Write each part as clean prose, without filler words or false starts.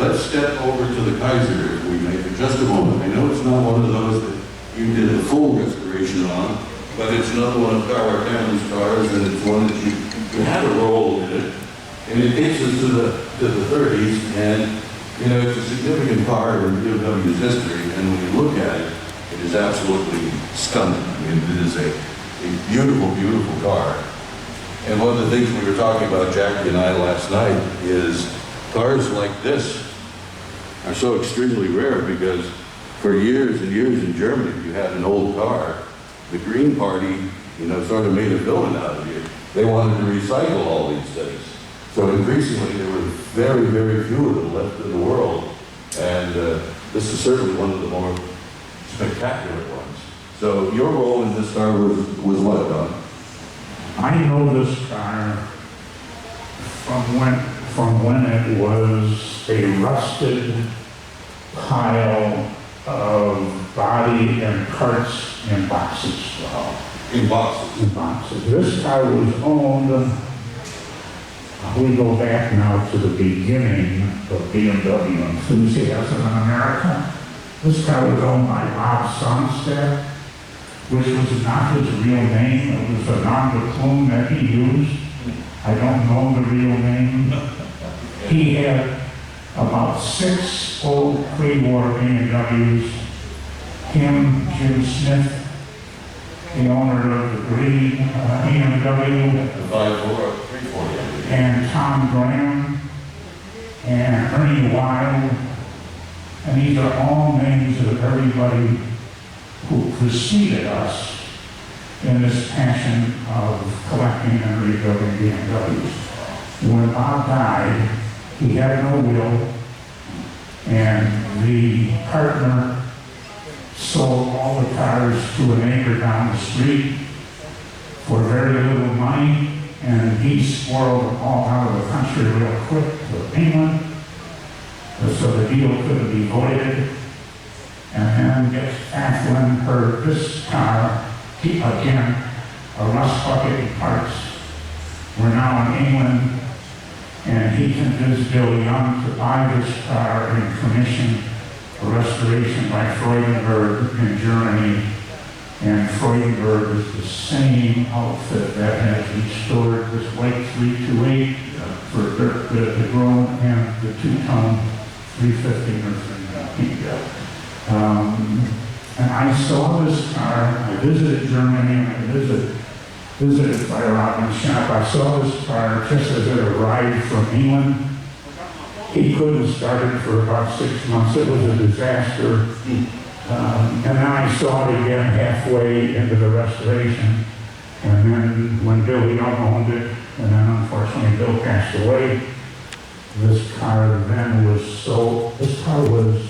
let's step over to the Kaiser, if we may, for just a moment. I know it's not one of those that you did a full restoration on, but it's another one of our family's cars, and it's one that you had a role in it. And it takes us to the 30s, and you know, it's a significant part of BMW's history, and when you look at it, it is absolutely stunning. I mean, it is a beautiful, beautiful car. And one of the things we were talking about, Jackie and I, last night, is cars like this are so extremely rare because for years and years in Germany, if you had an old car, the Green Party, you know, sort of made a villain out of you. They wanted to recycle all these things. So increasingly, there were very, very few of them left in the world. And this is certainly one of the more spectacular ones. So your role in this car was what, Don? I know this car from when it was a rusted pile of body and parts in boxes. In boxes? In boxes. This car was owned, we go back now to the beginning of BMW enthusiasm in America. This car was owned by Bob Sonstad, which was not his real name. It was a nom de plume that he used. I don't know the real name. He had about 6 old pre-war BMWs. Him, Jim Smith, the owner of the green BMW, and Tom Graham, and Ernie Wild. And these are all names of everybody who preceded us in this passion of collecting and rebuilding BMWs. When Bob died, he had no will, and the partner sold all the cars to a neighbor down the street for very little money, and he swirled them all out of the country real quick to England, so the deal couldn't be voided. And then Athlon heard this car, again, a rust bucket in parts. We're now in England, and he convinced Bill Young to buy this car and commission a restoration by Freudenberg in Germany. And Freudenberg is the same outfit that has restored this white 328 for the Grown and the two-tone 350 Mercedes. And I saw this car. I visited Germany, and I visited Feierabend shop. I saw this car just as it arrived from England. He couldn't start it for about 6 months. It was a disaster. And then I saw it again halfway into the restoration. And then when Bill Young owned it, and then unfortunately Bill passed away, this car then was sold. This car was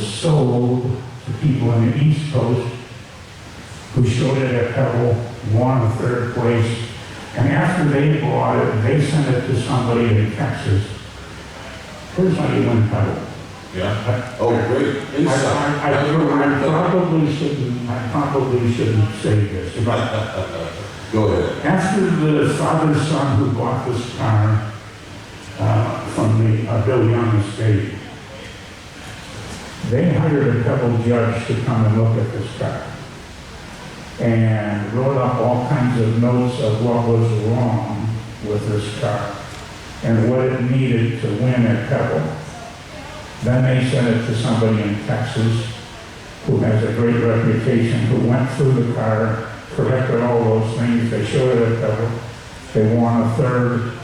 sold to people in the East Coast who showed it at Pebble, won the 3rd place. And after they bought it, they sent it to somebody in Texas. Where's my win Pebble? Yeah. Oh, great. Inside. I probably shouldn't say this. Go ahead. After the father-son who bought this car from the Bill Young estate, they hired a Pebble judge to come and look at this car and wrote up all kinds of notes of what was wrong with this car and what it needed to win at Pebble. Then they sent it to somebody in Texas who has a great reputation, who went through the car, corrected all those things. They showed it at Pebble. They won a 3rd,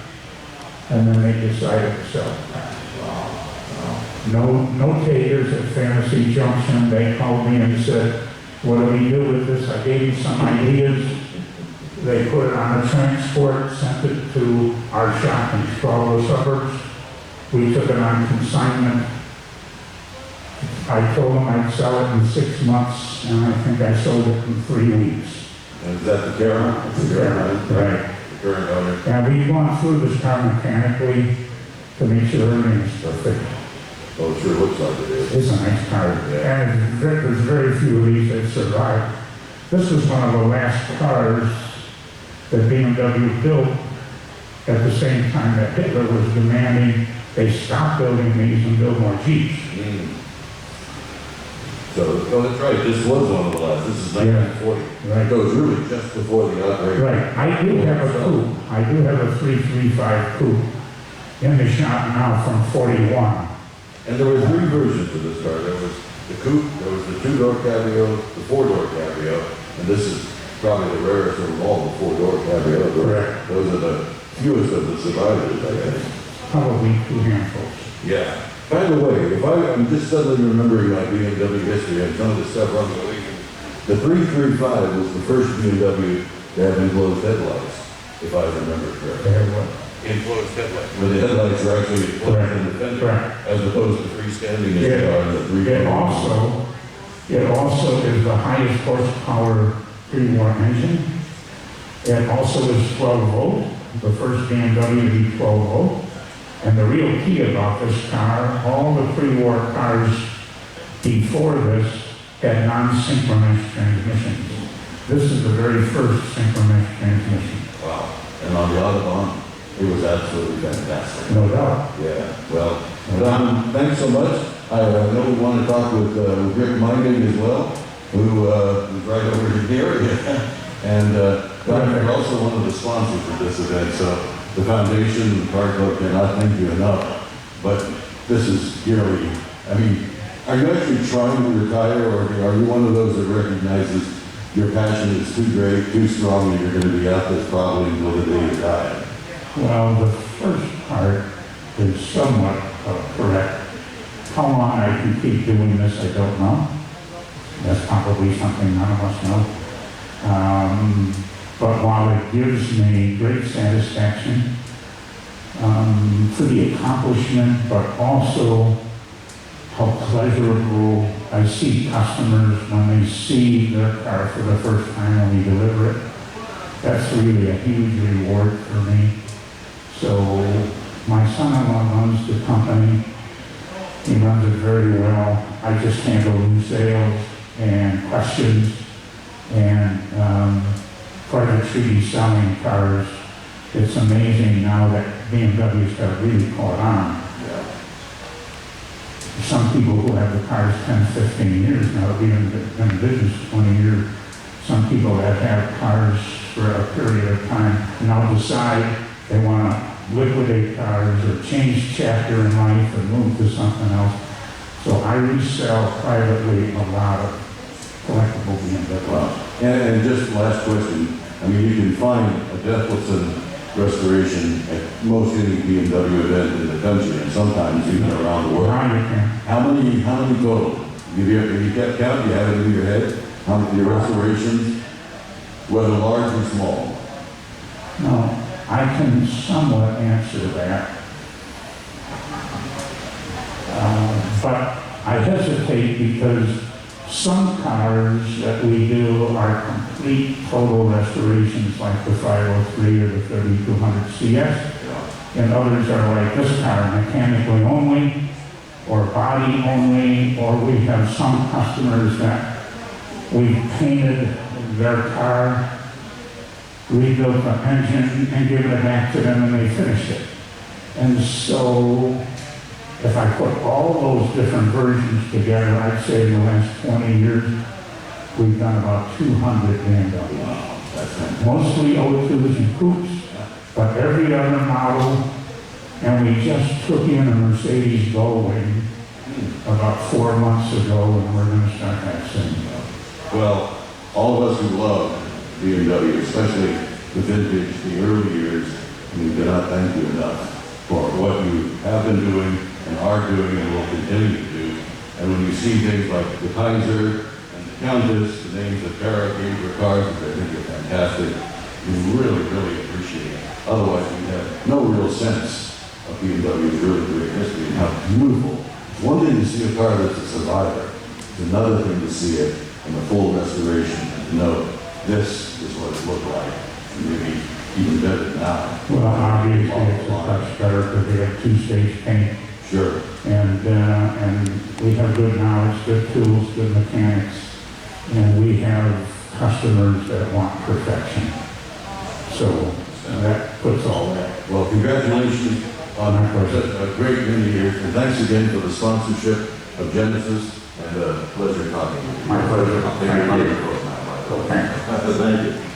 and then they decided to sell the car. No takers at Fantasy Junction. They called me and said, what do we do with this? I gave them some ideas. They put it on a transport, sent it to our shop in Chicago suburbs. We took it on consignment. I told them I'd sell it in 6 months, and I think I sold it in 3 weeks. And is that the Karen? The Karen, right. The current owner. And we've gone through this car mechanically to make sure everything's perfect. Oh, it sure looks like it is. It's a nice car. Yeah. And there's very few of these that survive. This was one of the last cars that BMW built at the same time that Hitler was demanding they stop building these and build more Jeeps. So, oh, that's right, this was one of the last, this is Yeah. 1940. Right. So it was really just before the outbreak. Right, I do have a coupe, I do have a 335 coupe in the shop now from 41. And there were three versions of this car. There was the coupe, there was the two-door cabrio, the four-door cabrio, and this is probably the rarest of them all, the four-door cabrio. Correct. Those are the fewest of the survivors, I guess. Probably 2 handfuls. Yeah. By the way, I'm just suddenly remembering my BMW history and some of the stuff runs away from me. The 335 was the first BMW to have enclosed headlights, if I remember correctly. They have what? Enclosed headlights. Where the headlights are actually enclosed in the fender, Correct. as opposed to freestanding in the car in the 335. It also is the highest horsepower pre-war engine. It also is 12 volt, the first BMW to be 12 volt. And the real key about this car, all the pre-war cars before this had non-synchronous transmissions. This is the very first synchronous transmission. Wow. And on the Autobahn, it was absolutely fantastic. No doubt. Yeah, well, Don, thanks so much. I know we want to talk with Rick Minding as well, who is right over here. And Don, you're also one of the sponsors for this event, so the foundation and the car club cannot thank you enough. But this is yearly. I mean, are you actually trying to retire, or are you one of those that recognizes your passion is too great, too strong, and you're going to be out this probably until the day you die? Well, the first part is somewhat correct. How long I can keep doing this, I don't know. That's probably something none of us know. But while it gives me great satisfaction for the accomplishment, but also how pleasurable I see customers when they see their car for the first time when we deliver it. That's really a huge reward for me. So my son-in-law runs the company. He runs it very well. I just handle new sales and questions and private treaty selling cars. It's amazing now that BMW's got really caught on. Some people who have the cars 10, 15 years now, we've been in business 20 years. Some people that have cars for a period of time now decide they want to liquidate cars or change chapter in life and move to something else. So I resell privately a lot of collectible BMWs. Wow. And just last question. I mean, you can find a Dethlefsen restoration at most any BMW event in the country, and sometimes even around the world. How many total? Have you kept count? Do you have it in your head? How many restorations, whether large or small? No, I can somewhat answer that. But I hesitate because some cars that we do are complete total restorations like the 503 or the 3200 CS, and others are like this car, mechanically only, or body only, or we have some customers that we've painted their car, rebuilt the engine, and given it back to them and they finished it. And so if I put all those different versions together, I'd say in the last 20 years, we've done about 200 BMWs. Wow, that's Mostly O2s and coupes, but every other model. And we just took in a Mercedes Gullwing about 4 months ago, and we're going to start that soon. Well, all of us who love BMW, especially the vintage, the early years, we cannot thank you enough for what you have been doing and are doing and will continue to do. And when you see things like the Kaiser and the Countess, the names of gave your cars, which I think are fantastic, you really, really appreciate it. Otherwise, you have no real sense of BMW's really great history and how beautiful. It's one thing to see a car that's a survivor. It's another thing to see it in a full restoration and to know this is what it looked like. And maybe even better now. Well, obviously it's a touch better because we have two-stage paint. Sure. And we have good knowledge, good tools, good mechanics, and we have customers that want perfection. So And that puts all that. Well, congratulations on a great many years, and thanks again for the sponsorship of Genesis, and a pleasure talking to you. My pleasure. Thank you. Thank you. Thank you.